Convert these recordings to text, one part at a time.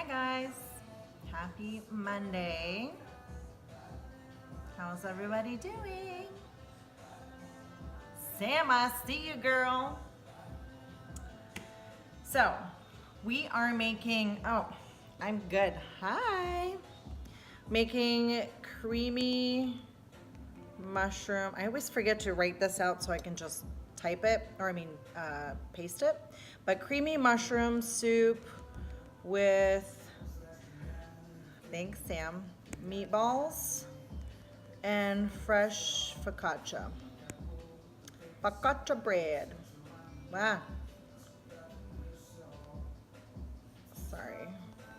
guys, happy Monday. How's everybody doing? Sam, I see you, girl. So we are making, I'm good. Hi. Making creamy mushroom. I always forget to write this out so I can just type it, paste it. But creamy mushroom soup with, thanks Sam, meatballs and fresh focaccia. Focaccia bread. Wow. Sorry,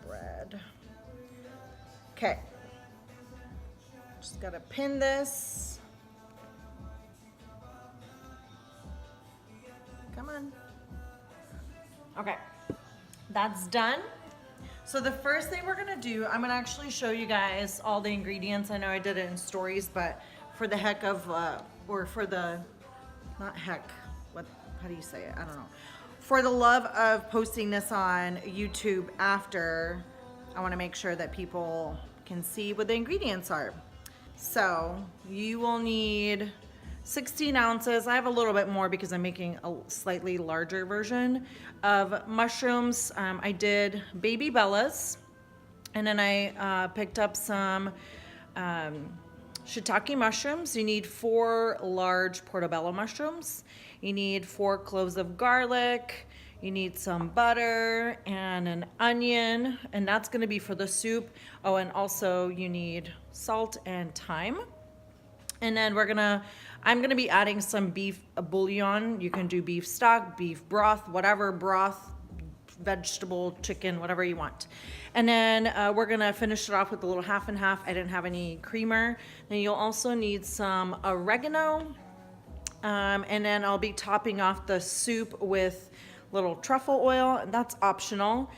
bread. Okay. Just gotta pin this. Come on. Okay, that's done. So the first thing we're gonna do, I'm gonna actually show you guys all the ingredients. I know I did it in stories, but for the heck of, not heck, how do you say it? I don't know. For the love of posting this on YouTube after, I wanna make sure that people can see what the ingredients are. So you will need 16 ounces. I have a little bit more because I'm making a slightly larger version of mushrooms. I did baby bellas, and then I picked up some shiitake mushrooms. You need 4 large portobello mushrooms. You need 4 cloves of garlic. You need some butter and an onion, and that's gonna be for the soup. Oh, and also you need salt and thyme. And then I'm gonna be adding some beef bouillon. You can do beef stock, beef broth, whatever broth, vegetable, chicken, whatever you want. And then we're gonna finish it off with a little half and half. I didn't have any creamer. Then you'll also need some oregano. And then I'll be topping off the soup with little truffle oil. That's optional.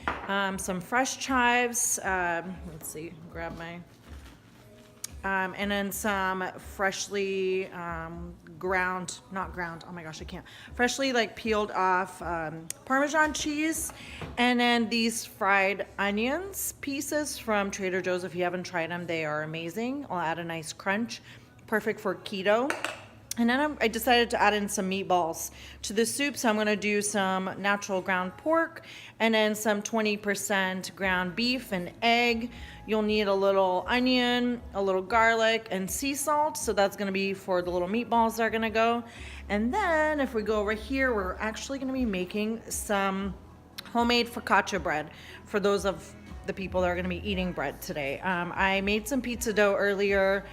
Some fresh chives. Let's see, grab my... and then some freshly freshly peeled off Parmesan cheese, and then these fried onions pieces from Trader Joe's. If you haven't tried them, they are amazing. I'll add a nice crunch, perfect for keto. And then I decided to add in some meatballs to the soup. So I'm gonna do some natural ground pork and then some 20% ground beef and egg. You'll need a little onion, a little garlic, and sea salt. So that's gonna be for the little meatballs that are gonna go. And then if we go over here, we're actually gonna be making some homemade focaccia bread for those of the people that are gonna be eating bread today. I made some pizza dough earlier.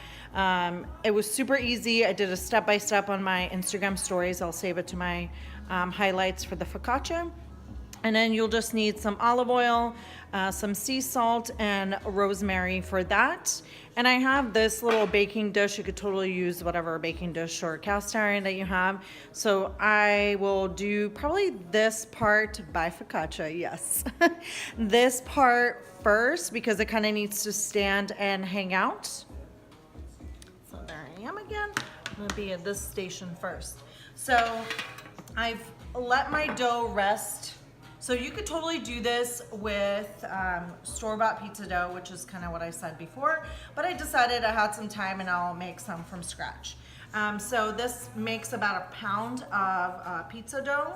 It was super easy. I did a step-by-step on my Instagram stories. I'll save it to my highlights for the focaccia. And then you'll just need some olive oil, some sea salt, and rosemary for that. And I have this little baking dish. You could totally use whatever baking dish or cast iron that you have. So I will do probably this part by focaccia, yes. This part first because it kind of needs to stand and hang out. So there I am again. I'm gonna be at this station first. So I've let my dough rest. So you could totally do this with store-bought pizza dough, which is kind of what I said before, but I decided I had some time and I'll make some from scratch. So this makes about a pound of pizza dough.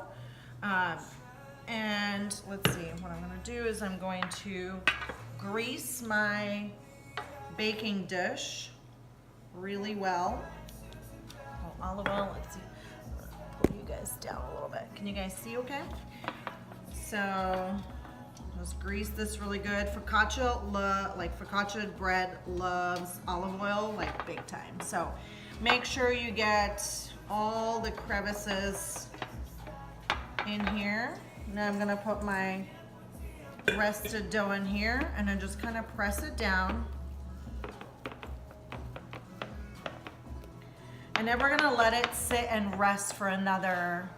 And let's see, what I'm gonna do is I'm going to grease my baking dish really well. Oh, olive oil, let's see. Pull you guys down a little bit. Can you guys see okay? So just grease this really good. Focaccia bread loves olive oil like big time. So make sure you get all the crevices in here. Now I'm gonna put my rested dough in here and then just kind of press it down. And then we're gonna let it sit and rest for another.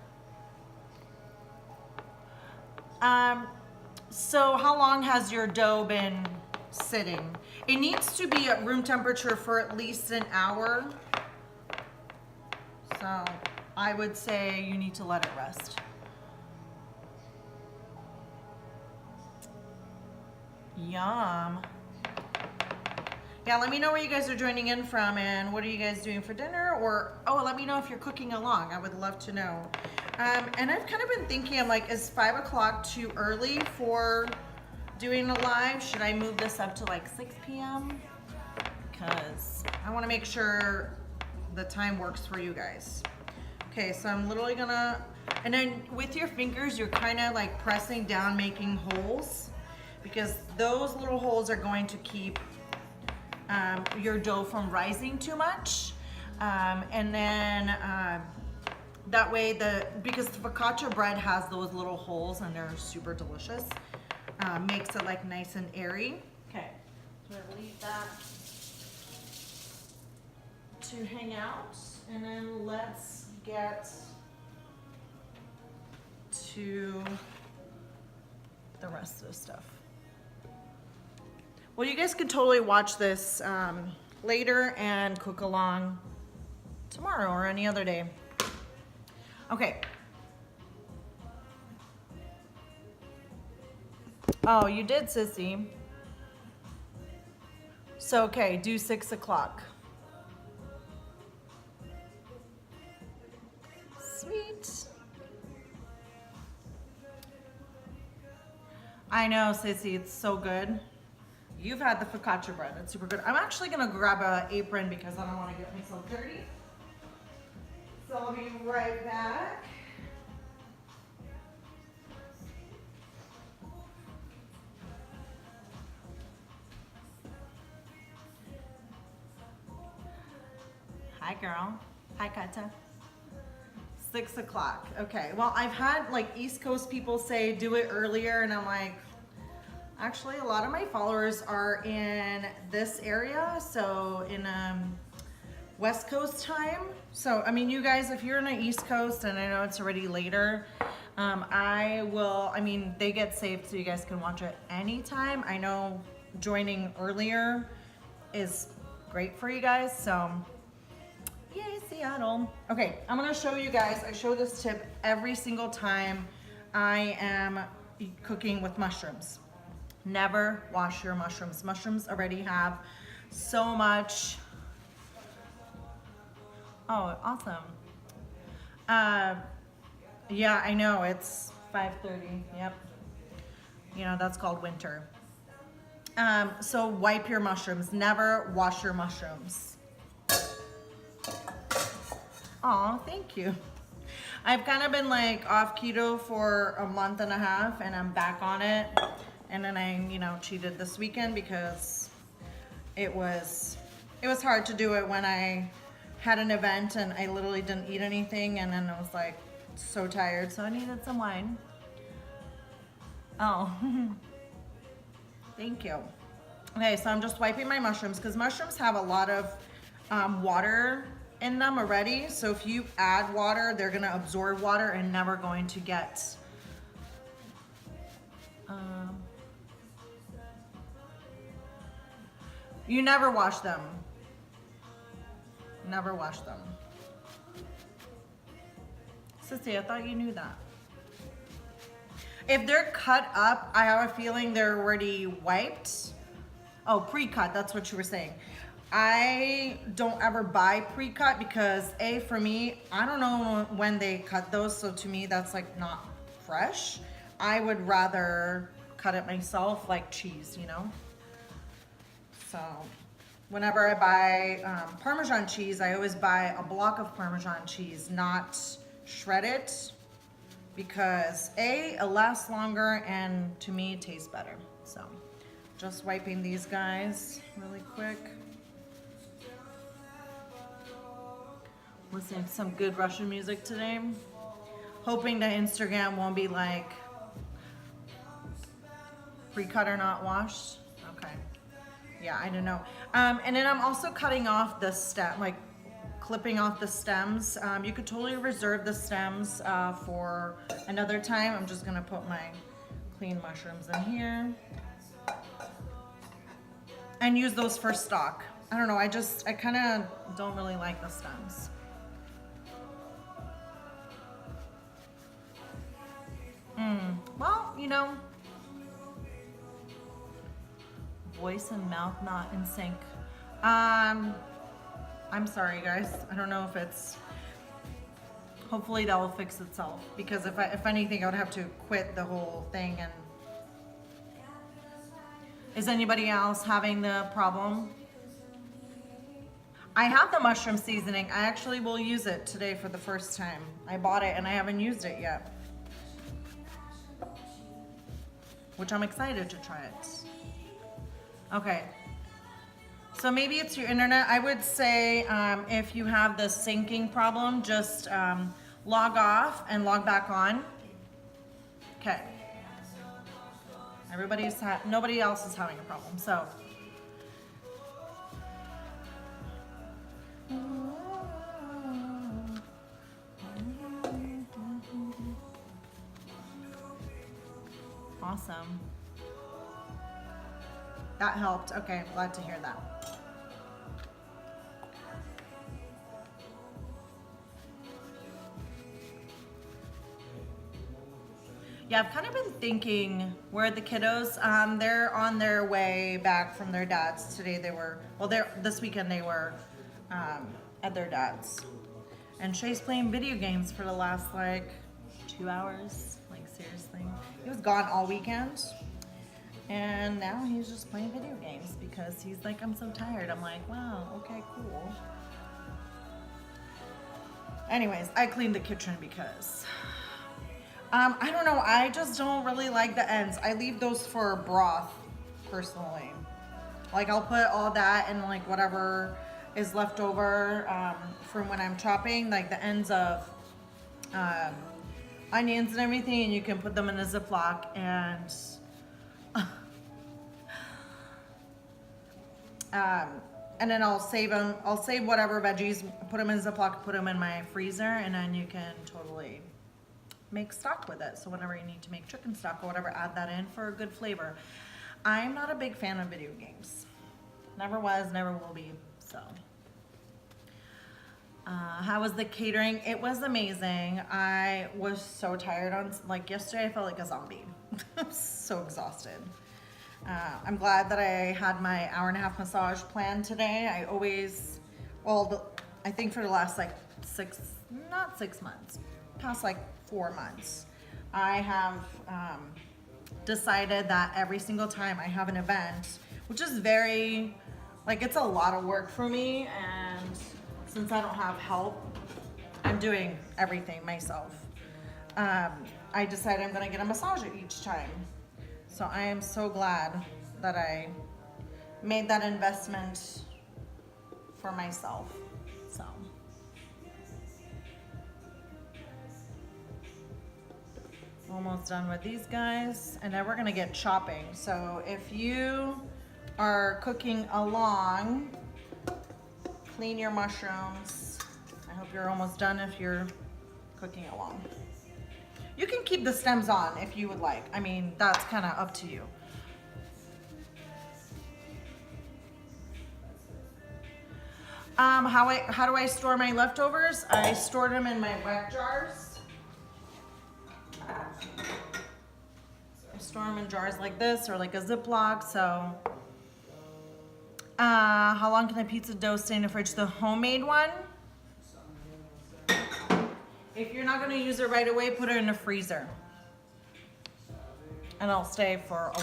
So how long has your dough been sitting? It needs to be at room temperature for at least an hour. So I would say you need to let it rest. Yum. Yeah, let me know where you guys are joining in from and what are you guys doing for dinner, or, oh, let me know if you're cooking along. I would love to know. And I've kind of been thinking, I'm like, is 5 o'clock too early for doing a live? Should I move this up to like 6 p.m.? Because I want to make sure the time works for you guys. Okay, so I'm literally gonna, and then with your fingers, you're kind of like pressing down, making holes, because those little holes are going to keep your dough from rising too much. And then that way, because the focaccia bread has those little holes and they're super delicious, makes it like nice and airy. Okay, so I'm gonna leave that to hang out, and then let's get to the rest of the stuff. Well, you guys can totally watch this later and cook along tomorrow or any other day. Okay. Oh, you did, sissy. So, okay, do 6 o'clock. Sweet. I know, sissy, it's so good. You've had the focaccia bread. It's super good. I'm actually gonna grab an apron because I don't want to get myself dirty. So I'll be right back. Hi, girl. Hi, Kata. 6 o'clock. Okay. Well, I've had like East Coast people say do it earlier, and I'm like, actually, a lot of my followers are in this area, so in West Coast time. So, I mean, you guys, if you're in the East Coast, and I know it's already later, I mean, they get saved so you guys can watch it anytime. I know joining earlier is great for you guys, so yay, Seattle. Okay, I'm gonna show you guys, I show this tip every single time I am cooking with mushrooms. Never wash your mushrooms. Mushrooms already have so much. Oh, awesome. Yeah, I know, it's 5:30, yep. You know, that's called winter. So wipe your mushrooms, never wash your mushrooms. Aw, thank you. I've kind of been like off keto for a month and a half, and I'm back on it. And then I, you know, cheated this weekend because it was hard to do it when I had an event and I literally didn't eat anything, and then I was like so tired, so I needed some wine. Oh, thank you. Okay, so I'm just wiping my mushrooms because mushrooms have a lot of water in them already. So if you add water, they're gonna absorb water and never going to get you never wash them. Never wash them. Sissy, I thought you knew that. If they're cut up, I have a feeling they're already wiped. Oh, pre-cut, that's what you were saying. I don't ever buy pre-cut because for me, I don't know when they cut those, so to me that's like not fresh. I would rather cut it myself like cheese, you know? So whenever I buy Parmesan cheese, I always buy a block of Parmesan cheese, not shred it, because it lasts longer and to me it tastes better. So just wiping these guys really quick. Listening to some good Russian music today. Hoping that Instagram won't be like pre-cut or not washed. Okay. Yeah, I don't know. And then I'm also cutting off the stem, like clipping off the stems. You could totally reserve the stems for another time. I'm just gonna put my clean mushrooms in here and use those for stock. I don't know, I kind of don't really like the stems. Well, you know, voice and mouth not in sync. I'm sorry guys. I don't know if it's, hopefully that will fix itself, because if anything I would have to quit the whole thing. And is anybody else having the problem? I have the mushroom seasoning. I actually will use it today for the first time. I bought it and I haven't used it yet, which I'm excited to try it. Okay. So maybe it's your internet. I would say if you have the syncing problem, just log off and log back on. Okay. Nobody else is having a problem, so. Awesome. That helped. Okay, glad to hear that. Yeah, I've kind of been thinking, where are the kiddos? They're on their way back from their dad's. Today they were, well, this weekend they were at their dad's. And Shay's playing video games for the last like 2 hours. Like seriously. He was gone all weekend. And now he's just playing video games because he's like, I'm so tired. I'm like, wow, okay, cool. Anyways, I cleaned the kitchen because I don't know, I just don't really like the ends. I leave those for broth, personally. Like I'll put all that and like whatever is left over from when I'm chopping, like the ends of onions and everything, and you can put them in a Ziploc and then I'll save them. I'll save whatever veggies, put them in a Ziploc, put them in my freezer, and then you can totally make stock with it. So whenever you need to make chicken stock or whatever, add that in for a good flavor. I'm not a big fan of video games. Never was, never will be, so. How was the catering? It was amazing. I was so tired like yesterday I felt like a zombie. I was so exhausted. I'm glad that I had my hour-and-a-half massage planned today. I always, I think for the last like not 6 months, past like 4 months, I have decided that every single time I have an event, which is very, like it's a lot of work for me, and since I don't have help, I'm doing everything myself. I decided I'm gonna get a massage each time. So I am so glad that I made that investment for myself, so. Almost done with these guys, and then we're gonna get chopping. So if you are cooking along, clean your mushrooms. I hope you're almost done if you're cooking along. You can keep the stems on if you would like. I mean, that's kind of up to you. How do I store my leftovers? I store them in my wet jars. I store them in jars like this, or like a Ziploc. So, how long can a pizza dough stay in the fridge? The homemade one? If you're not going to use it right away, put it in the freezer, and it'll stay for a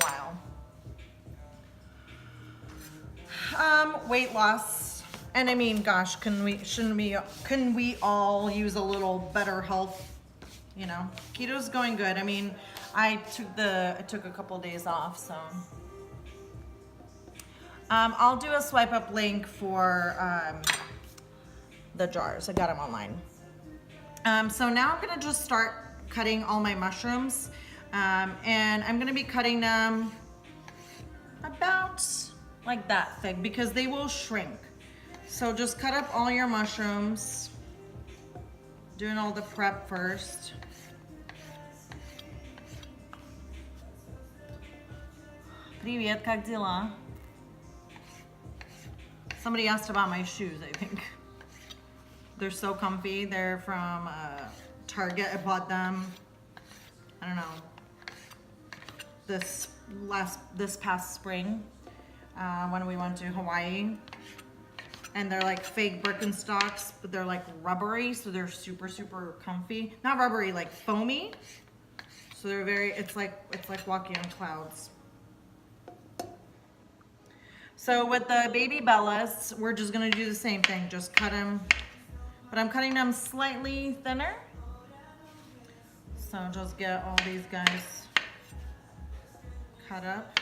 while. Weight loss, and I mean, gosh, can we all use a little better health? You know, keto's going good. I mean, I took a couple days off, so I'll do a swipe up link for the jars. I got them online. So now I'm gonna just start cutting all my mushrooms, and I'm gonna be cutting them about like that thick because they will shrink. So just cut up all your mushrooms, doing all the prep first. Привет, как дела? Somebody asked about my shoes, I think. They're so comfy. They're from Target. I bought them, I don't know, this past spring. when we went to Hawaii. And they're like fake Birkenstocks, but they're like rubbery, so they're super, super comfy. Not rubbery, like foamy. So they're very, it's like walking on clouds. So with the baby Bellas, we're just gonna do the same thing, just cut them, but I'm cutting them slightly thinner. So just get all these guys cut up.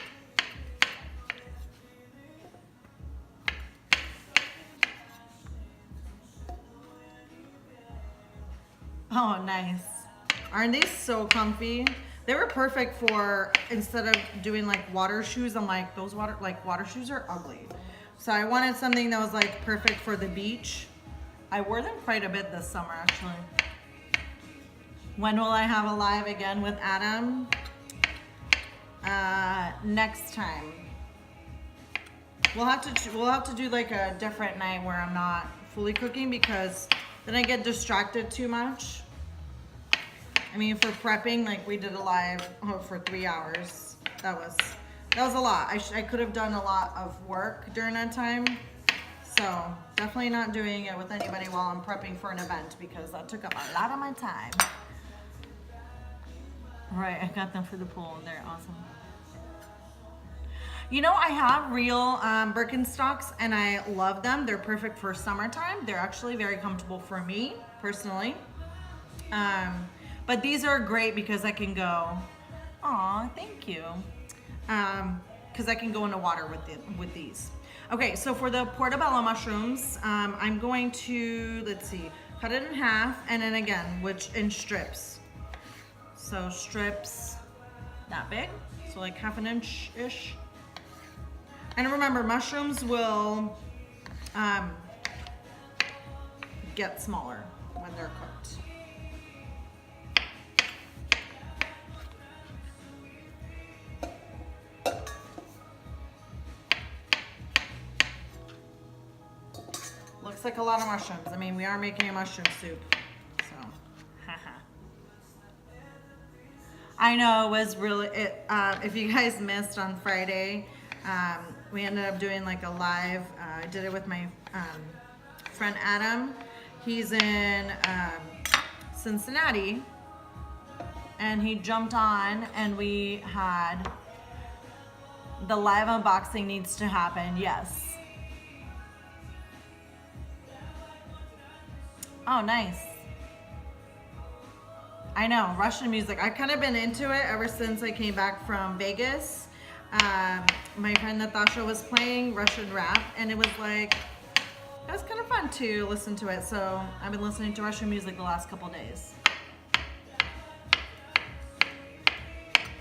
Oh, nice. Aren't they so comfy? They were perfect for, instead of doing like water shoes, I'm like, those water shoes are ugly. So I wanted something that was like perfect for the beach. I wore them quite a bit this summer, actually. When will I have a live again with Adam? Next time. We'll have to do like a different night where I'm not fully cooking, because then I get distracted too much. I mean, for prepping, like we did a live for 3 hours. That was a lot. I could have done a lot of work during that time. So definitely not doing it with anybody while I'm prepping for an event, because that took up a lot of my time. All right, I got them for the pool. They're awesome. You know, I have real Birkenstocks and I love them. They're perfect for summertime. They're actually very comfortable for me personally. But these are great because I can go, aw, thank you. Because I can go in the water with these. Okay, so for the portobello mushrooms, I'm going to, let's see, cut it in half, and then again, in strips. So strips that big, so like half an inch-ish. And remember, mushrooms will get smaller when they're cooked. Looks like a lot of mushrooms. I mean, we are making a mushroom soup, so haha. I know it was really, if you guys missed on Friday, we ended up doing like a live, I did it with my friend Adam. He's in Cincinnati, and he jumped on and we had the live unboxing needs to happen, yes. Oh, nice. I know, Russian music. I've kind of been into it ever since I came back from Vegas. My friend Natasha was playing Russian rap, and it was like, it was kind of fun to listen to it. So I've been listening to Russian music the last couple days.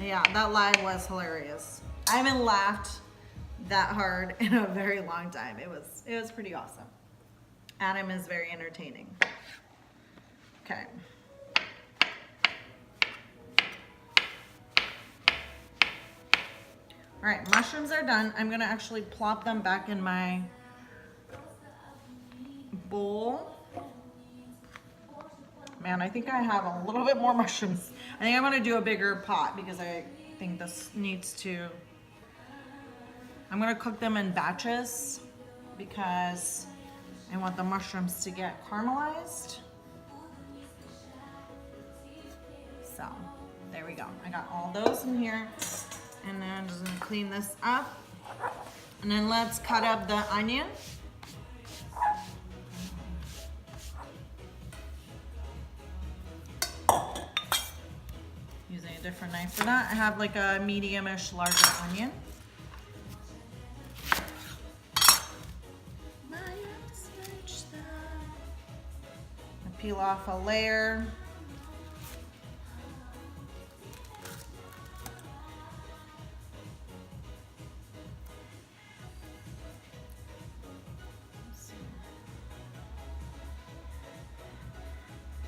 Yeah, that live was hilarious. I haven't laughed that hard in a very long time. It was pretty awesome. Adam is very entertaining. Okay. All right, mushrooms are done. I'm gonna actually plop them back in my bowl. Man, I think I have a little bit more mushrooms. I think I'm gonna do a bigger pot because I think this needs to, I'm gonna cook them in batches because I want the mushrooms to get caramelized. So, there we go. I got all those in here. And then I'm just gonna clean this up. And then let's cut up the onion. Using a different knife for that. I have like a medium-ish larger onion. Peel off a layer.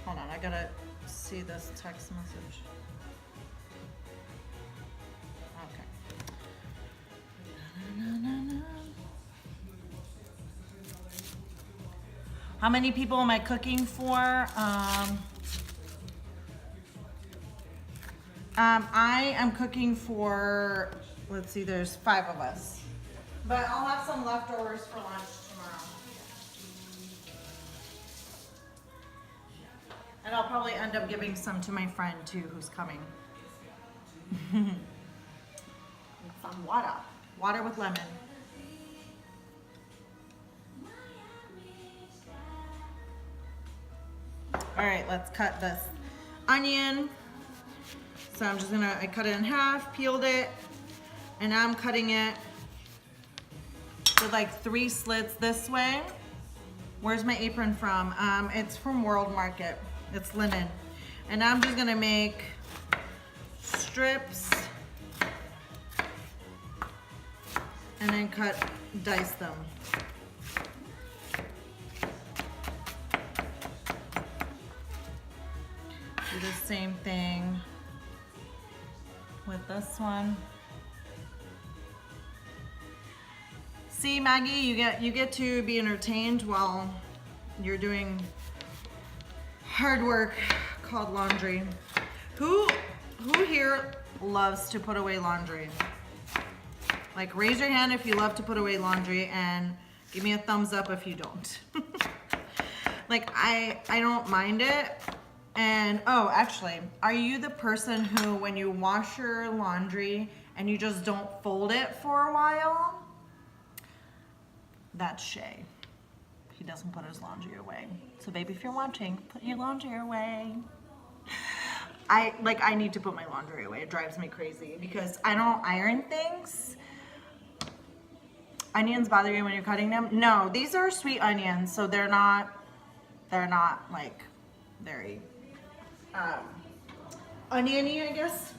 Hold on, I gotta see this text message. Okay. How many people am I cooking for? I am cooking for, let's see, there's 5 of us. But I'll have some leftovers for lunch tomorrow. And I'll probably end up giving some to my friend too who's coming. Some water. Water with lemon. All right, let's cut this onion. So I'm just gonna, I cut it in half, peeled it, and now I'm cutting it with like 3 slits this way. Where's my apron from? It's from World Market. It's linen. And I'm just gonna make strips and then dice them. Do the same thing with this one. See, Maggie, you get to be entertained while you're doing hard work called laundry. Who here loves to put away laundry? Like, raise your hand if you love to put away laundry, and give me a thumbs up if you don't. Like, I don't mind it. And oh, actually, are you the person who, when you wash your laundry and you just don't fold it for a while? That's Shay. He doesn't put his laundry away. So baby, if you're watching, put your laundry away. I need to put my laundry away. It drives me crazy because I don't iron things. Onions bother you when you're cutting them? No, these are sweet onions, so they're not like very oniony, I guess.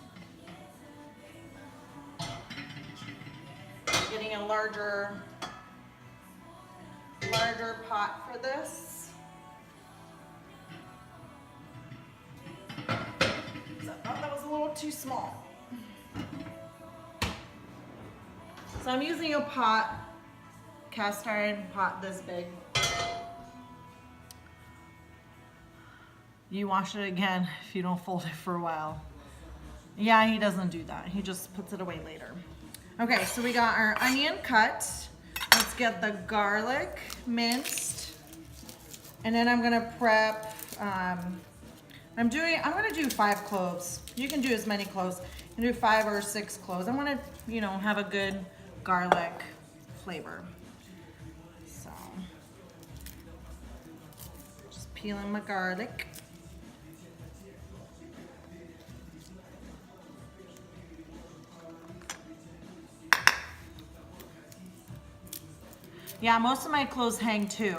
Getting a larger pot for this. So, oh, that was a little too small. So I'm using a pot, cast iron pot this big. You wash it again if you don't fold it for a while. Yeah, he doesn't do that. He just puts it away later. Okay, so we got our onion cut. Let's get the garlic minced. And then I'm gonna prep, I'm gonna do 5 cloves. You can do as many cloves. You can do 5 or 6 cloves. I wanna, have a good garlic flavor. So, just peeling my garlic. Yeah, most of my clothes hang too.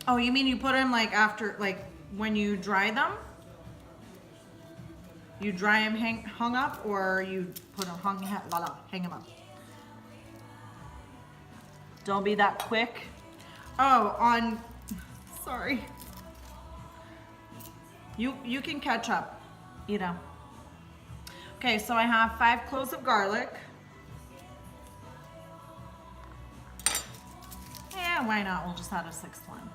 Oh, you mean you put them like after, like when you dry them? You dry them hung up, or you put them hang them up? Don't be that quick. Oh, sorry. You can catch up, Okay, so I have 5 cloves of garlic. Yeah, why not? We'll just add a 6th one.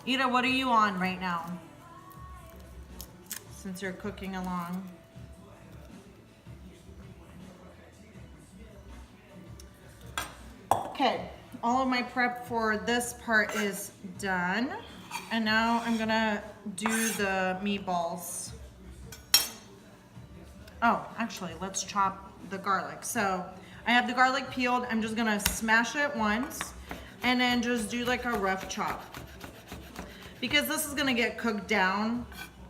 Ida, what are you on right now? Since you're cooking along. Okay, all of my prep for this part is done. And now I'm gonna do the meatballs. Oh, actually, let's chop the garlic. So I have the garlic peeled. I'm just gonna smash it once and then just do like a rough chop. Because this is gonna get cooked down,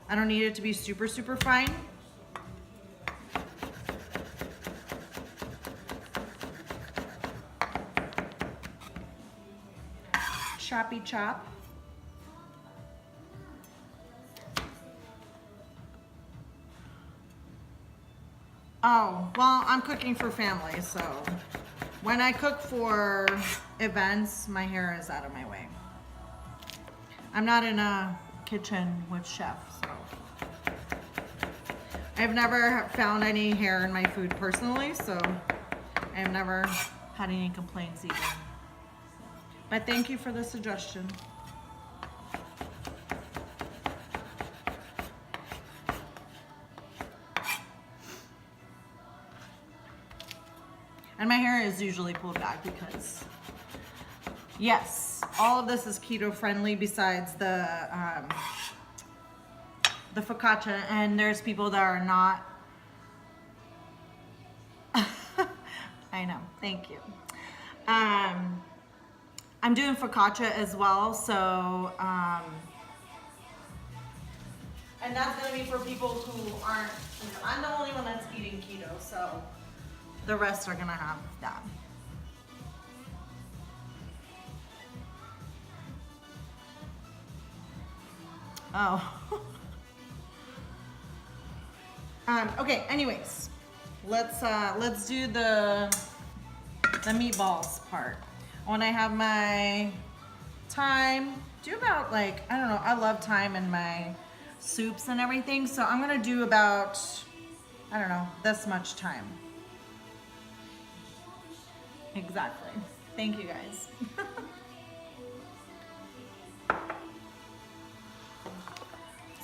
I don't need it to be super, super fine. Choppy chop. Oh, well, I'm cooking for family, so when I cook for events, my hair is out of my way. I'm not in a kitchen with chefs, so. I've never found any hair in my food personally, so I've never had any complaints either. But thank you for the suggestion. And my hair is usually pulled back because, yes, all of this is keto friendly besides the focaccia, and there's people that are not. I know, thank you. I'm doing focaccia as well, so, and that's gonna be for people who aren't, I'm the only one that's eating keto, so the rest are gonna have that. Oh. Okay, anyways, let's do the meatballs part. When I have my thyme, do about like, I don't know, I love thyme in my soups and everything, so I'm gonna do about, I don't know, this much thyme. Exactly. Thank you guys.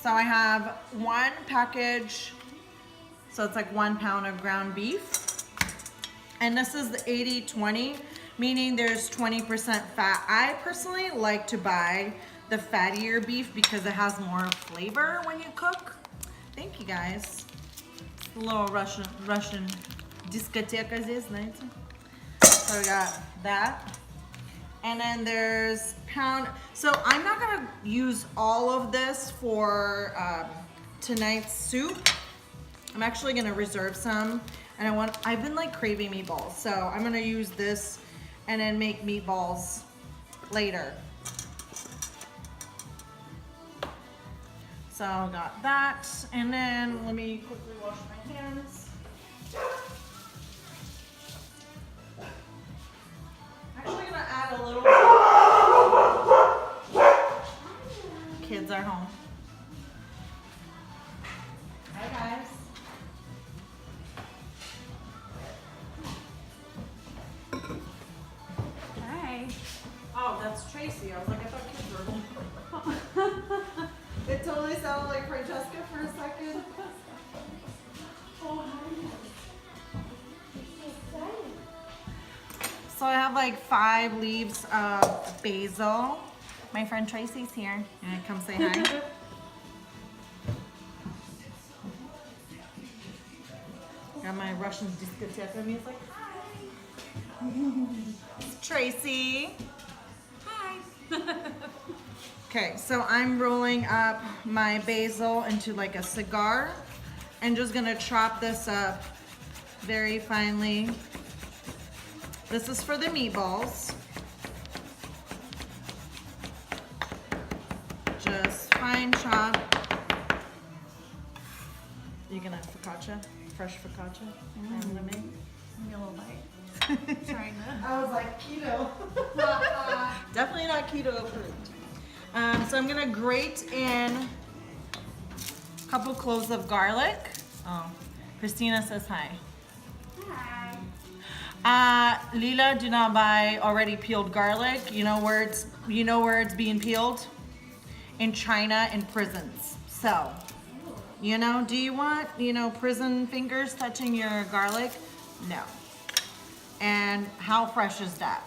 So I have 1 package, so it's like 1 pound of ground beef. And this is the 80-20, meaning there's 20% fat. I personally like to buy the fattier beef because it has more flavor when you cook. Thank you guys. A little Russian discotheque is nice. So we got that. And then there's pound. So I'm not gonna use all of this for tonight's soup. I'm actually gonna reserve some. And I've been like craving meatballs. So I'm gonna use this and then make meatballs later. So I got that. And then let me quickly wash my hands. Actually gonna add a little. Kids are home. Hi guys. Hi. Oh, that's Tracy. I was like, I thought kids were home. It totally sounded like Francesca for a second. Oh, hi. So I have like 5 leaves of basil. My friend Tracy's here. Yeah, come say hi. Got my Russian discotheque music. Hi. It's Tracy. Hi. Okay, so I'm rolling up my basil into like a cigar and just gonna chop this up very finely. This is for the meatballs. Just fine chop. You gonna have focaccia? Fresh focaccia? I'm gonna make? Give me a little bite. Trying to. I was like, keto. Definitely not keto approved. So I'm gonna grate in a couple cloves of garlic. Oh, Christina says hi. Hi. Lila, do not buy already peeled garlic. You know where it's being peeled? In China, in prisons. So, you know, do you want, prison fingers touching your garlic? No. And how fresh is that?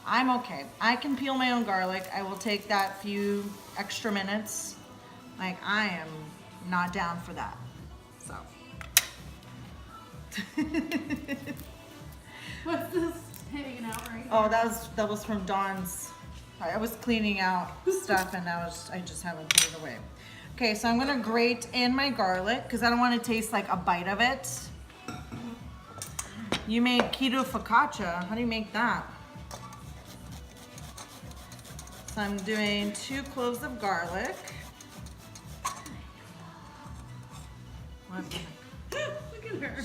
I'm okay. I can peel my own garlic. I will take that few extra minutes. Like, I am not down for that. So. What's this hanging out right Oh, that was from Dawn's. I was cleaning out stuff and I just haven't put it away. Okay, so I'm gonna grate in my garlic because I don't want to taste like a bite of it. You made keto focaccia. How do you make that? So I'm doing 2 cloves of garlic. What the heck? Look at her.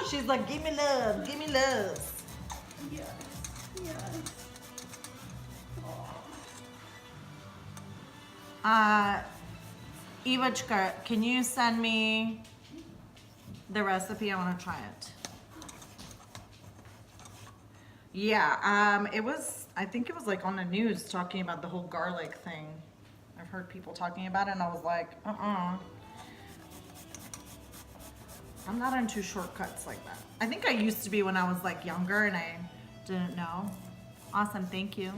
She's like, give me love, give me love. Yes. Yes. Ivachka, can you send me the recipe? I want to try it. Yeah, I think it was like on the news talking about the whole garlic thing. I've heard people talking about it and I was like, I'm not into shortcuts like that. I think I used to be when I was like younger and I didn't know. Awesome, thank you.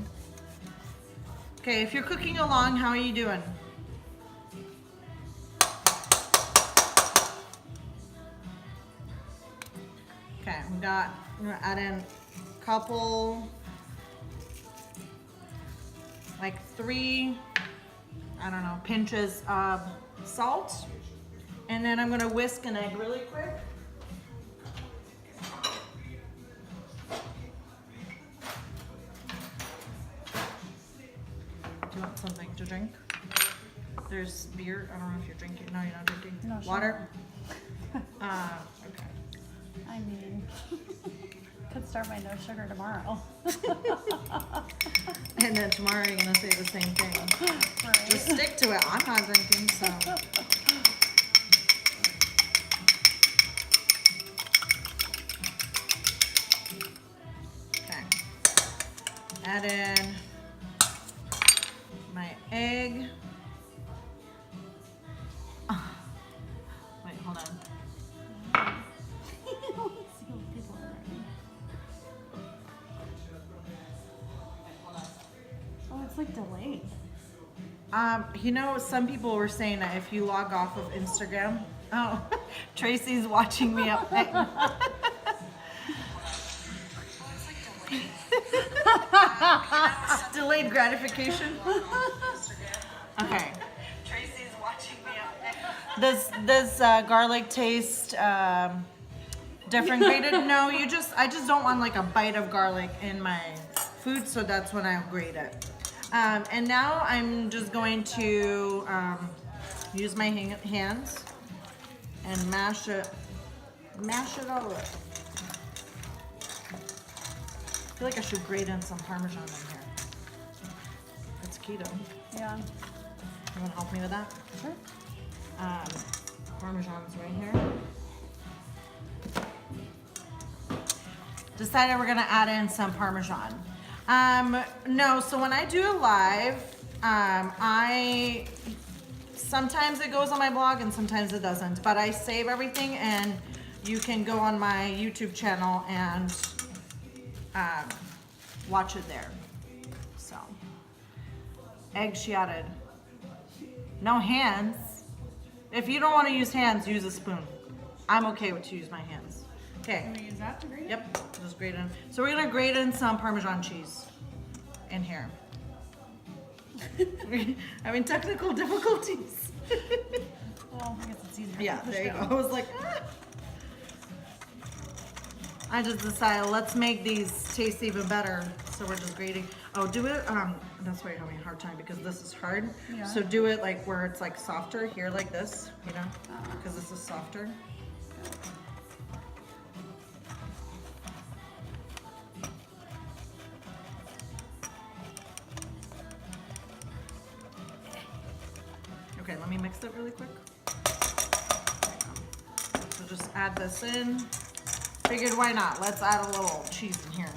Okay, if you're cooking along, how are you doing? Okay, I'm gonna add in a couple, like 3, I don't know, pinches of salt. And then I'm gonna whisk an egg really quick. Do you want something to drink? There's beer. I don't know if you're drinking. No, you're not drinking. No, sure. Water? Okay. I mean, could start my no sugar tomorrow. And then tomorrow you're gonna say the same thing. Right. Just stick to it. I'm not drinking, so. Okay. Add in my egg. Wait, hold on. Let's see what people are writing. Oh, it's like delayed. You know, some people were saying that if you log off of Instagram, oh, Tracy's watching me up. Delayed gratification. Okay. Tracy's watching me up. Does garlic taste different grated? No, I just don't want like a bite of garlic in my food, so that's when I grate it. And now I'm just going to use my hands and mash it all up. I feel like I should grate in some Parmesan in here. It's keto. Yeah. You want to help me with that? Sure. Parmesan's right here. Decided we're gonna add in some Parmesan. No, so when I do a live, sometimes it goes on my blog and sometimes it doesn't, but I save everything and you can go on my YouTube channel and watch it there. So, egg she added. No hands. If you don't want to use hands, use a spoon. I'm okay with to use my hands. Okay. Can we use that to grate it? Yep, just grate in. So we're gonna grate in some Parmesan cheese in here. Having technical difficulties. Well, I guess it's easier. Yeah, to push there you go. down. I was like, ah. I just decided let's make these taste even better. So we're just grating. Oh, do it. That's why you're having a hard time because this is hard. Yeah. So do it like where it's like softer here, like this. You know, because this is softer. Okay, let me mix it really quick. So just add this in. Figured why not? Let's add a little cheese in here.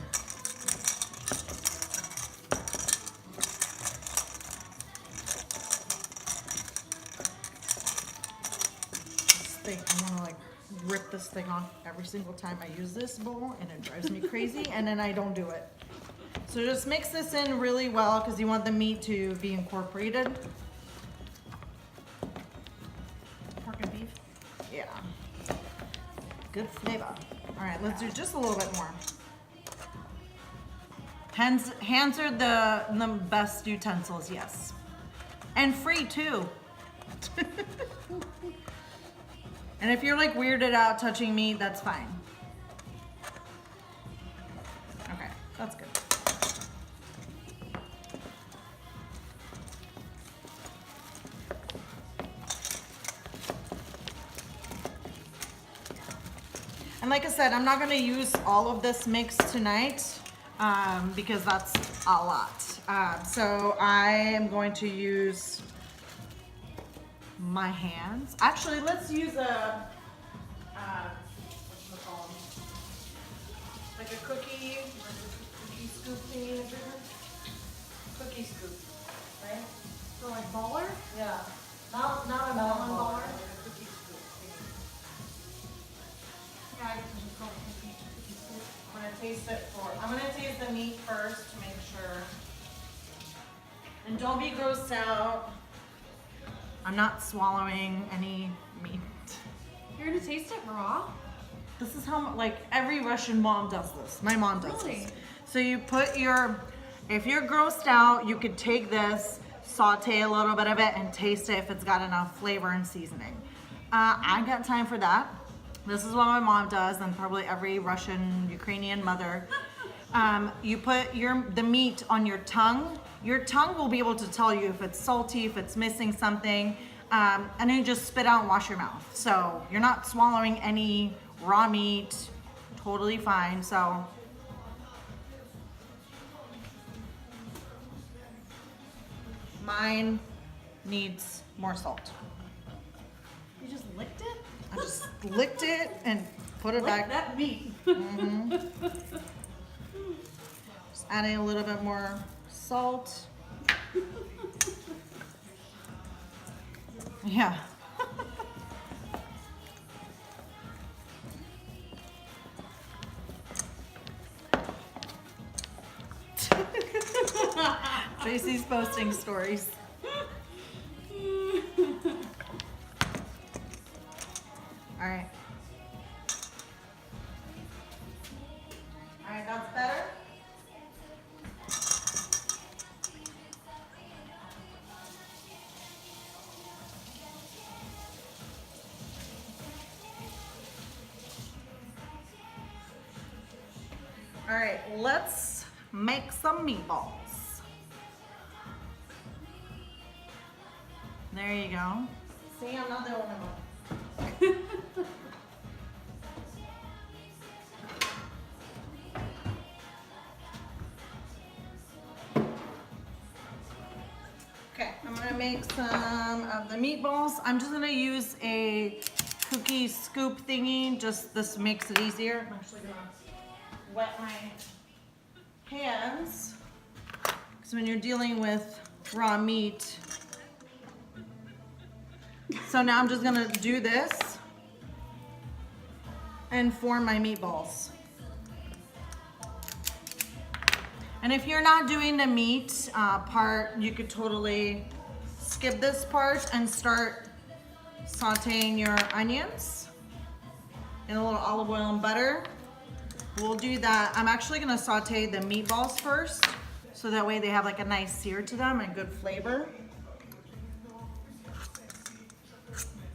This thing, I want to like rip this thing off every single time I use this bowl and it drives me crazy and then I don't do it. So just mix this in really well because you want the meat to be incorporated. Pork and beef. Yeah. Good flavor. All right, let's do just a little bit more. Hands are the best utensils, yes. And free too. And if you're like weirded out touching meat, that's fine. Okay, that's good. And like I said, I'm not gonna use all of this mix tonight because that's a lot. So I am going to use my hands. Actually, let's use a, what's it called? Like a cookie scoop thingy. Cookie scoop, right? So like baller? Yeah. Not a melon baller, like a cookie scoop thingy. taste it I'm gonna taste the meat first to make sure. And don't be grossed out. I'm not swallowing any meat. You're gonna taste it raw? This is how, like, every Russian mom does this. My mom does Really? this. So you put if you're grossed out, you could take this, saute a little bit of it, and taste it if it's got enough flavor and seasoning. I ain't got time for that. This is what my mom does, and probably every Russian, Ukrainian mother. You put the meat on your tongue. Your tongue will be able to tell you if it's salty, if it's missing something, and then you just spit out and wash your mouth. So you're not swallowing any raw meat, totally fine. So mine needs more salt. You just licked it? I just licked it and put it Lick back. that meat. Just adding a little bit more salt. Yeah. Tracy's posting stories. All right. All right, that's better. All right, let's make some meatballs. There you go. See, I'm not the only one. Okay, I'm gonna make some of the meatballs. I'm just gonna use a cookie scoop thingy. Just this makes it easier. I'm actually gonna wet my hands because when you're dealing with raw meat. So now I'm just gonna do this and form my meatballs. And if you're not doing the meat part, you could totally skip this part and start sauteing your onions in a little olive oil and butter. We'll do that. I'm actually gonna saute the meatballs first, so that way they have like a nice sear to them and good flavor.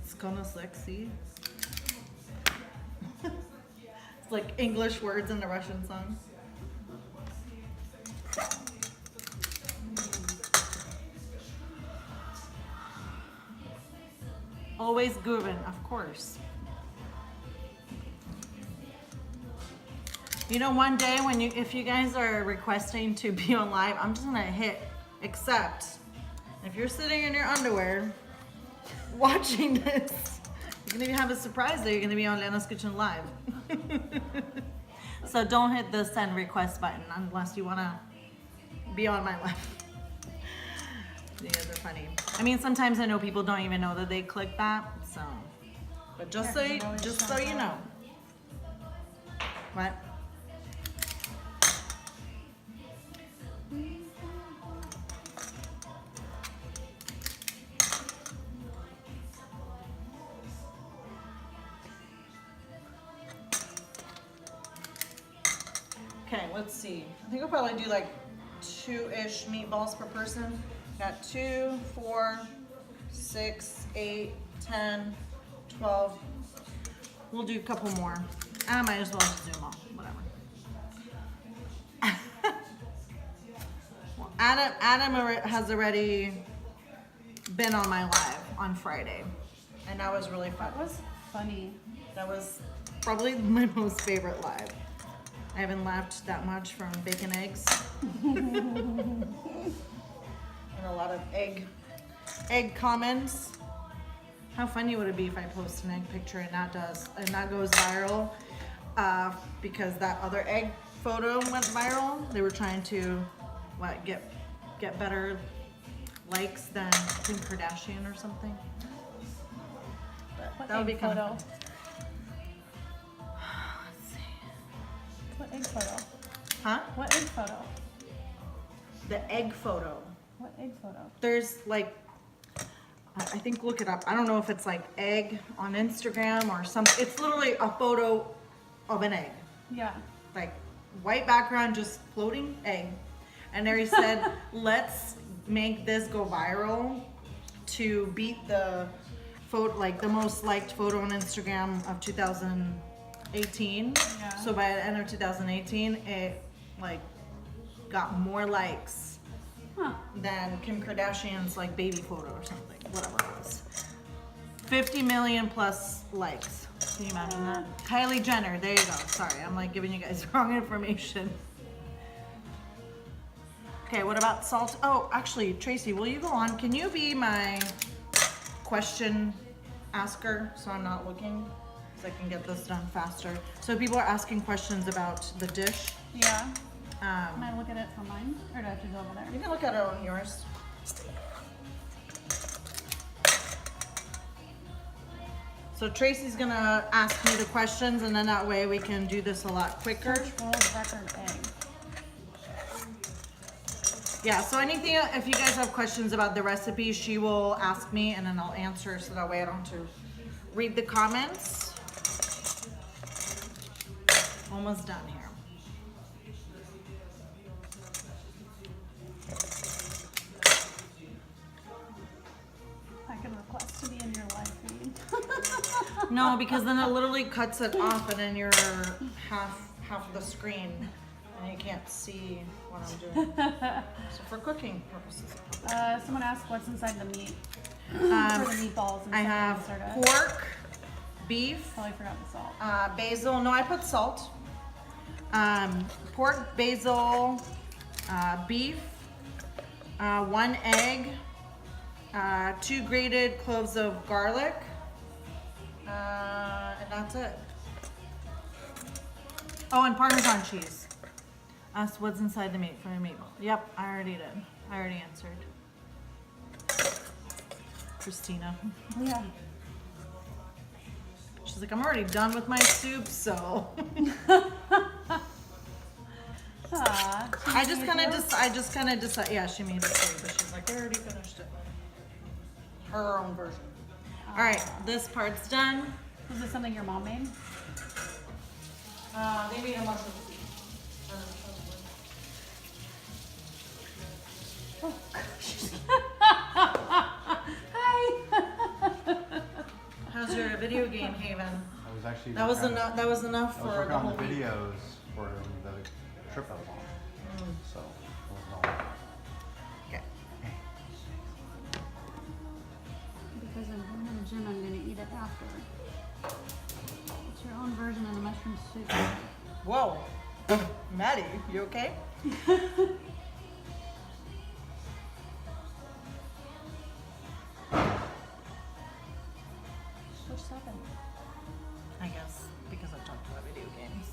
It's kinda sexy. It's like English words in a Russian song. Always Guven, of course. You know, one day if you guys are requesting to be on live, I'm just gonna hit accept. If you're sitting in your underwear watching this, you're gonna have a surprise that you're gonna be on Lena's Kitchen Live. So don't hit the send request button unless you wanna be on my live. You guys are funny. I mean, sometimes I know people don't even know that they click that, so. But just so you know. What? Okay, let's see. I think I'll probably do like 2-ish meatballs per person. Got 2, 4, 6, 8, 10, 12. We'll do a couple more. I might as well just do them all, whatever. Well, Adam has already been on my live on Friday, and that was really fun. That was funny. That was probably my most favorite live. I haven't laughed that much from bacon eggs. And a lot of egg comments. How funny would it be if I post an egg picture and that goes viral because that other egg photo went viral? They were trying to get better likes than Kim Kardashian or something. But What that would be egg kind photo? of fun. Let's see. What egg photo? Huh? What egg photo? The egg photo. What egg photo? There's like, I think look it up. I don't know if it's like egg on Instagram or something. It's literally a photo of an egg. Yeah. Like white background, just floating egg. And there he said, let's make this go viral to beat the photo, like the most liked photo on Instagram of 2018. Yeah. So by the end of 2018, it like got more likes than Kim Kardashian's like baby photo or something, whatever it was. 50 million plus likes. Can you imagine that? Kylie Jenner, there you go. Sorry, I'm like giving you guys wrong information. Okay, what about salt? Oh, actually, Tracy, will you go on? Can you be my question asker so I'm not looking? So I can get this done faster. So people are asking questions about the dish. Yeah. Can I look at it for mine? Or do I have to go over there? You can look at it on yours. So Tracy's gonna ask me the questions and then that way we can do this a lot quicker. Search world record egg. Yeah, so anything, if you guys have questions about the recipe, she will ask me and then I'll answer so that way I don't have to read the comments. Almost done here. I can request to be in your live feed. No, because then it literally cuts it off and then you're half of the screen and you can't see what I'm doing. So for cooking purposes. Someone asked what's inside the meat. For the meatballs and I stuff have in soda. pork, beef, Probably forgot the salt. basil. No, I put salt. Pork, basil, beef, 1 egg, 2 grated cloves of garlic, and that's it. Oh, and Parmesan cheese. Asked what's inside the meat for the meatball. Yep, I already did. I already answered. Christina. Yeah. She's like, I'm already done with my soup, so. I just kind of decide. Yeah, she made it too, but she's like, I already finished it. Her own version. All right, this part's done. Is this something your mom made? They made a mushroom soup. Hi. How's your video game, Haven? I was actually That was enough. That was enough I was for working the on whole the week. videos for the trip I was on. So it was all Okay. Because I'm going to the gym, I'm going to eat it after. It's your own version of the mushroom soup. Whoa, Maddie, you okay? Which second? I guess because I talked about video games.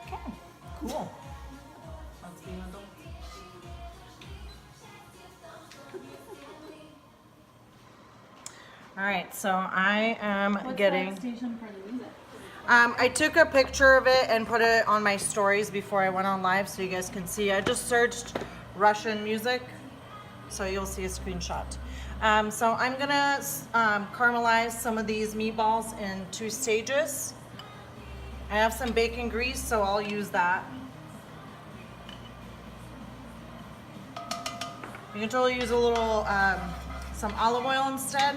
Okay, cool. Let's be an adult. All right, so I am What's getting. that station for the music? I took a picture of it and put it on my stories before I went on live so you guys can see. I just searched Russian music, so you'll see a screenshot. So I'm gonna caramelize some of these meatballs in 2 stages. I have some bacon grease, so I'll use that. You can totally use a little, some olive oil instead,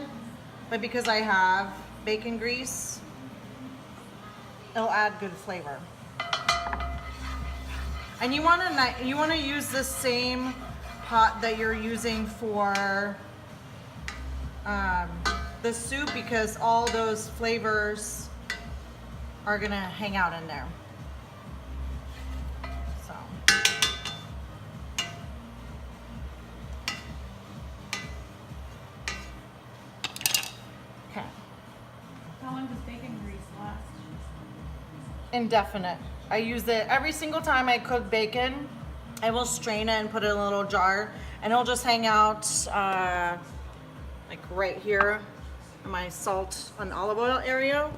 but because I have bacon grease, it'll add good flavor. And you wanna use the same pot that you're using for the soup because all those flavors are gonna hang out in there. So. Okay. How long does bacon grease last? Indefinite. I use it every single time I cook bacon. I will strain it and put it in a little jar and it'll just hang out like right here my salt and olive oil area.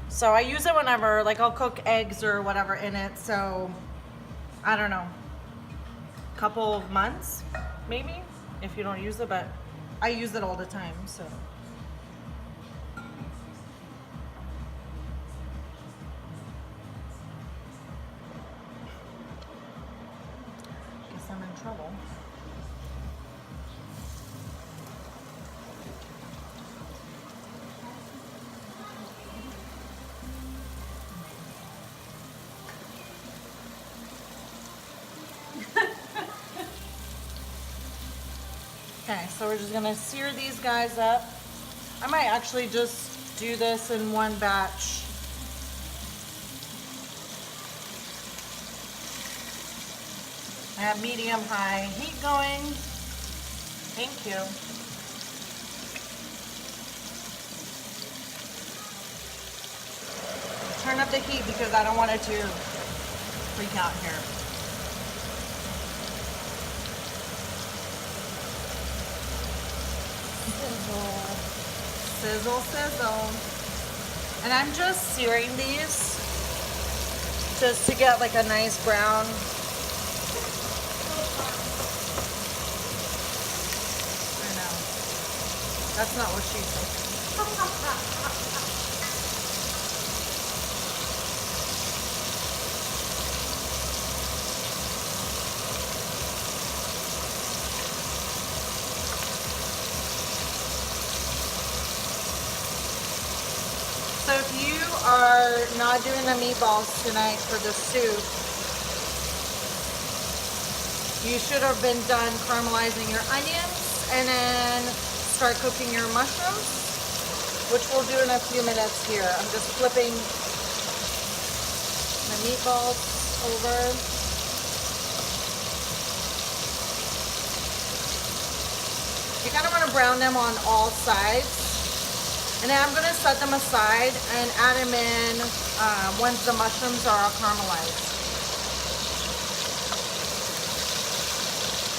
So I use it whenever, like I'll cook eggs or whatever in it. So I don't know, couple of months maybe if you don't use it, but I use it all the time. So guess I'm in trouble. Okay, so we're just gonna sear these guys up. I might actually just do this in one batch. I have medium-high heat going. Thank you. Turn up the heat because I don't want it to freak out here. Sizzle, sizzle. And I'm just searing these just to get like a nice brown. I know. That's not what she said. So if you are not doing the meatballs tonight for the soup, you should have been done caramelizing your onions and then start cooking your mushrooms, which we'll do in a few minutes here. I'm just flipping the meatballs over. You kind of want to brown them on all sides. And then I'm going to set them aside and add them in once the mushrooms are all caramelized.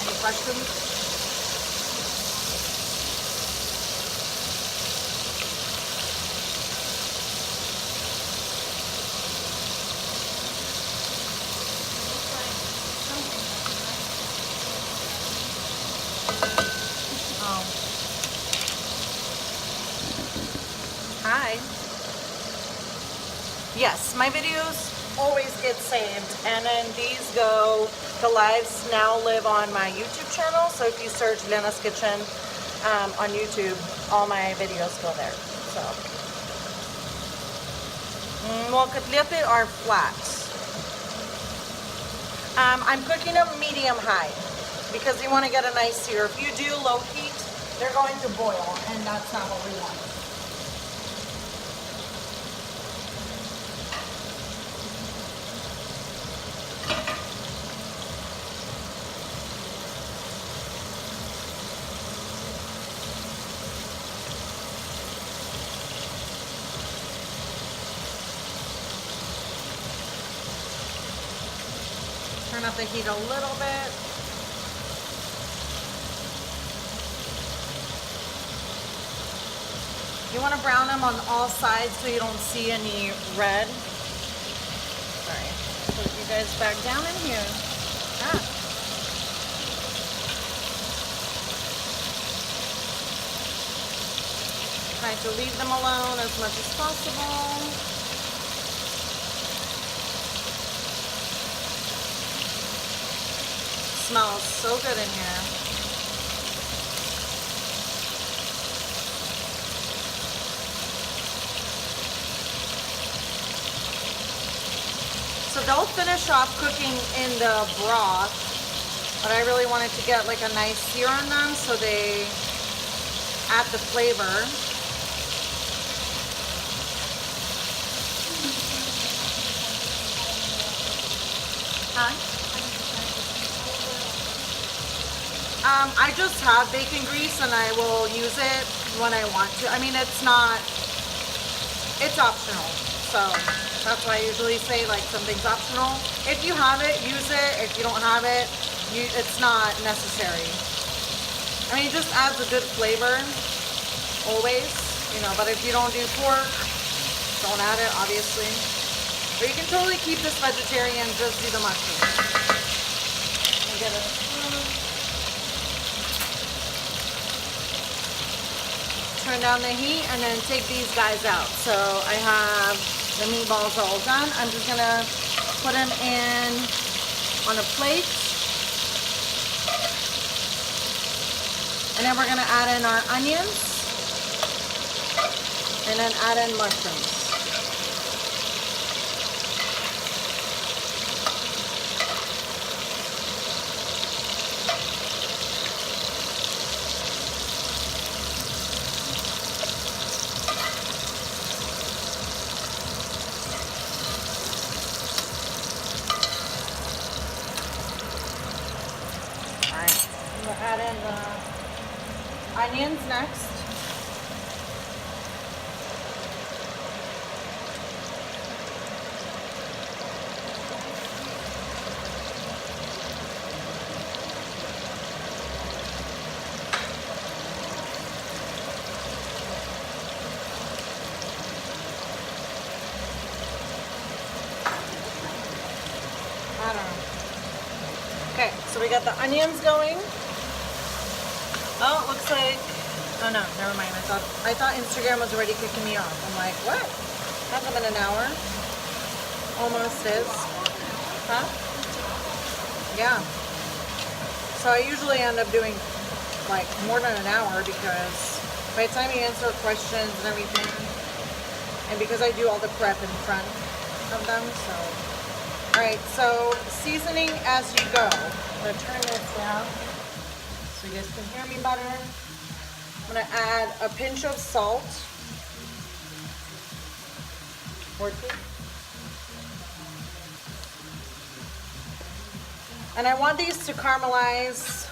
Any questions? Hi. Yes, my videos always get saved, and then these go, the lives now live on my YouTube channel. So if you search Lena's Kitchen on YouTube, all my videos go there. So, well, katlete are flat. I'm cooking them medium-high because you want to get a nice sear. If you do low heat, they're going to boil, and that's not what we want. Turn up the heat a little bit. You want to brown them on all sides so you don't see any red. Sorry, put you guys back down in here. Ah. Try to leave them alone as much as possible. Smells so good in here. So they'll finish off cooking in the broth, but I really wanted to get like a nice sear on them so they add the flavor. Huh? I just have bacon grease and I will use it when I want to. I mean, it's optional. So that's why I usually say like something's optional. If you have it, use it. If you don't have it, it's not necessary. I mean, it just adds a good flavor, always. You know, but if you don't do pork, don't add it, obviously. But you can totally keep this vegetarian, just do the mushrooms. And get a spoon. Turn down the heat and then take these guys out. So I have the meatballs all done. I'm just gonna put them in on a plate. And then we're gonna add in our onions. And then add in mushrooms. All right, we'll add in the onions next. I don't know. Okay, so we got the onions going. Oh, it looks like, oh no, never mind. I thought Instagram was already kicking me off. I'm like, what? Hasn't been an hour. Almost is. Huh? Yeah. So I usually end up doing like more than an hour because by the time you answer questions and everything, and because I do all the prep in front of them, so. All right, so seasoning as you go. I'm gonna turn this down so you guys can hear me better. I'm gonna add a pinch of salt. Or two. And I want these to caramelize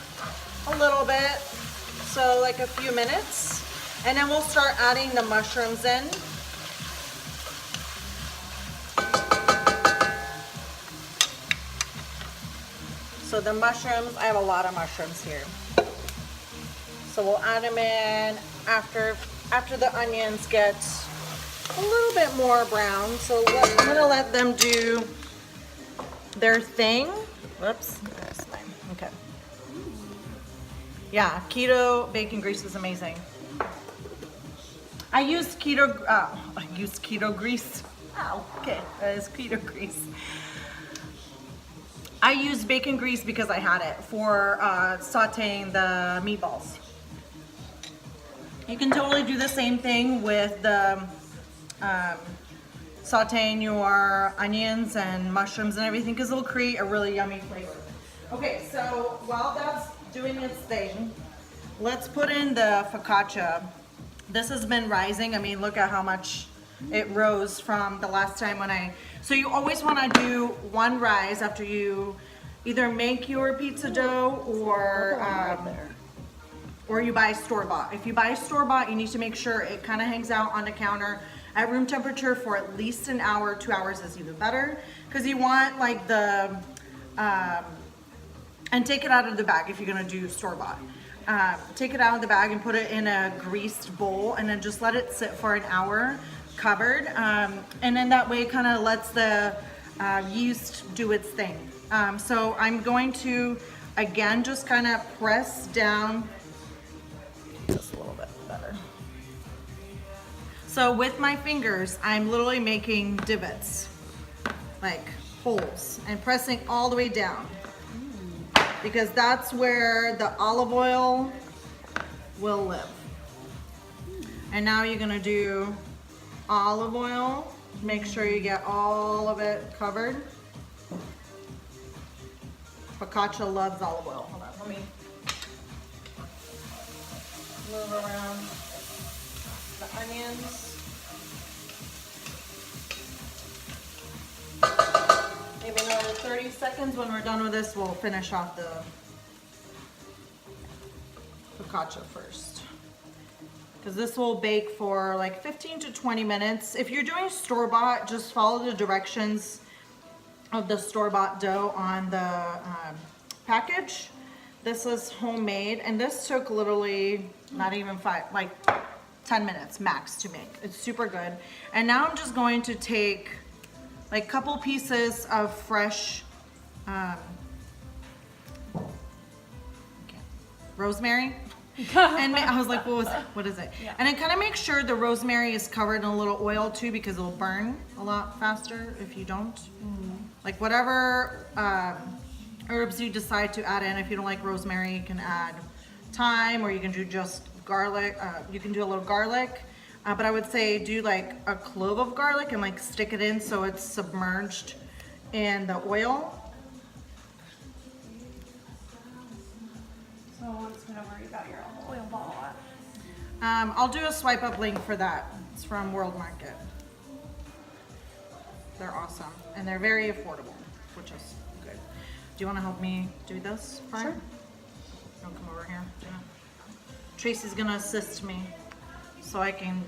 a little bit, so like a few minutes. And then we'll start adding the mushrooms in. So the mushrooms, I have a lot of mushrooms here. So we'll add them in after the onions get a little bit more brown. So I'm gonna let them do their thing. Whoops, that's fine. Okay. Yeah, keto bacon grease is amazing. I use keto grease. Oh, okay, that is keto grease. I used bacon grease because I had it for sauteing the meatballs. You can totally do the same thing with the sauteing your onions and mushrooms and everything because it'll create a really yummy flavor. Okay, so while that's doing its thing, let's put in the focaccia. This has been rising. I mean, look at how much it rose from the last time when so you always want to do one rise after you either make your pizza dough or you buy store-bought. If you buy store-bought, you need to make sure it kind of hangs out on the counter at room temperature for at least an hour. 2 hours is even better because you want like the and take it out of the bag if you're gonna do store-bought. Take it out of the bag and put it in a greased bowl and then just let it sit for an hour covered, and then that way it kind of lets the yeast do its thing. So I'm going to again just kind of press down just a little bit better. So with my fingers I'm literally making divots, like holes, and pressing all the way down because that's where the olive oil will live. And now you're gonna do olive oil. Make sure you get all of it covered. Focaccia loves olive oil. Hold on, let me move around the onions. Maybe another 30 seconds. When we're done with this, we'll finish off the focaccia first. Because this will bake for like 15 to 20 minutes. If you're doing store-bought, just follow the directions of the store-bought dough on the package. This is homemade, and this took literally not even 10 minutes max to make. It's super good. And now I'm just going to take like a couple pieces of fresh rosemary. And I was like, what is it? Yeah. And then kind of make sure the rosemary is covered in a little oil too, because it'll burn a lot faster if you don't. Like whatever herbs you decide to add in. If you don't like rosemary, you can add thyme, or you can do just garlic. You can do a little garlic. But I would say do like a clove of garlic and like stick it in so it's submerged in the oil. So once whenever you got your oil bottle at. I'll do a swipe up link for that. It's from World Market. They're awesome and they're very affordable, which is good. Do you want to help me do this, Brian? Sure. Don't come over here. Do it. Tracy's gonna assist me so I can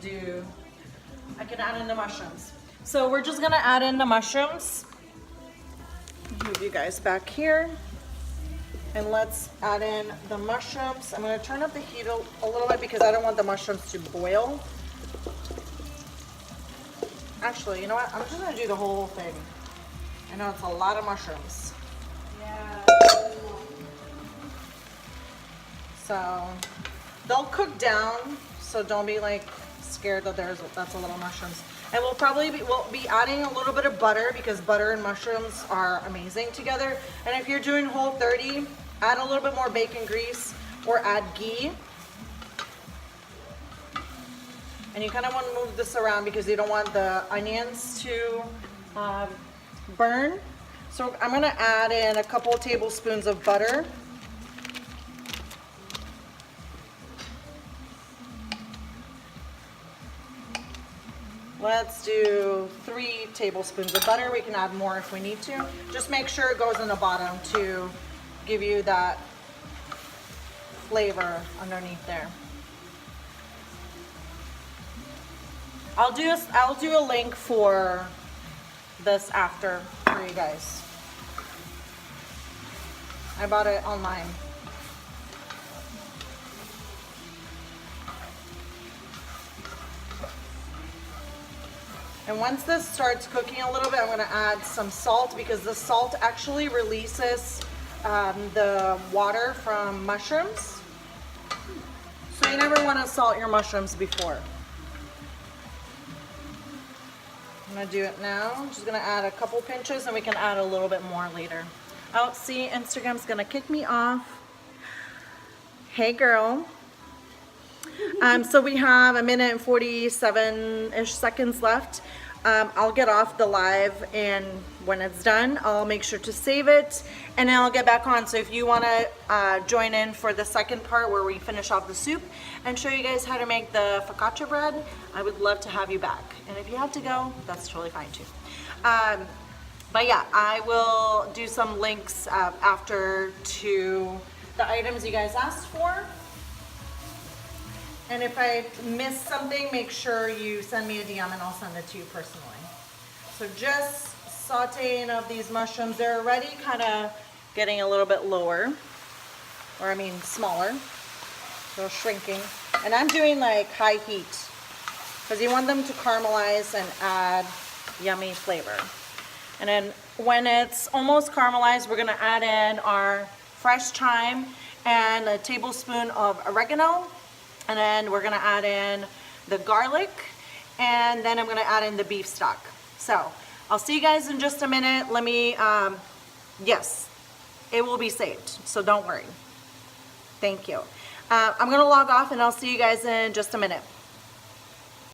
add in the mushrooms. So we're just gonna add in the mushrooms. Move you guys back here. And let's add in the mushrooms. I'm gonna turn up the heat a little bit because I don't want the mushrooms to boil. Actually, you know what? I'm just gonna do the whole thing. I know it's a lot of mushrooms. Yeah. So they'll cook down, so don't be like scared that that's a little mushrooms. And we'll be adding a little bit of butter because butter and mushrooms are amazing together. And if you're doing Whole30, add a little bit more bacon grease or add ghee. And you kind of want to move this around because you don't want the onions to burn. So I'm going to add in a couple tablespoons of butter. Let's do 3 tablespoons of butter. We can add more if we need to. Just make sure it goes in the bottom to give you that flavor underneath there. I'll do a link for this after for you guys. I bought it online. And once this starts cooking a little bit, I'm going to add some salt because the salt actually releases the water from mushrooms. So you never want to salt your mushrooms before. I'm going to do it now. I'm just going to add a couple pinches and we can add a little bit more later. Oh, see, Instagram's going to kick me off. Hey, girl. So we have 1 minute and 47-ish seconds left. I'll get off the live, and when it's done, I'll make sure to save it, and then I'll get back on. So if you want to join in for the second part where we finish off the soup and show you guys how to make the focaccia bread, I would love to have you back. And if you have to go, that's totally fine too. But yeah, I will do some links after to the items you guys asked for. And if I miss something, make sure you send me a DM and I'll send it to you personally. So just sauteing of these mushrooms. They're already kind of getting a little bit lower, or I mean smaller. They're shrinking. And I'm doing like high heat because you want them to caramelize and add yummy flavor. And then when it's almost caramelized, we're gonna add in our fresh thyme and a tablespoon of oregano. And then we're gonna add in the garlic, and then I'm gonna add in the beef stock. So I'll see you guys in just a minute. Let me, yes, it will be saved, so don't worry. Thank you. I'm gonna log off and I'll see you guys in just a minute.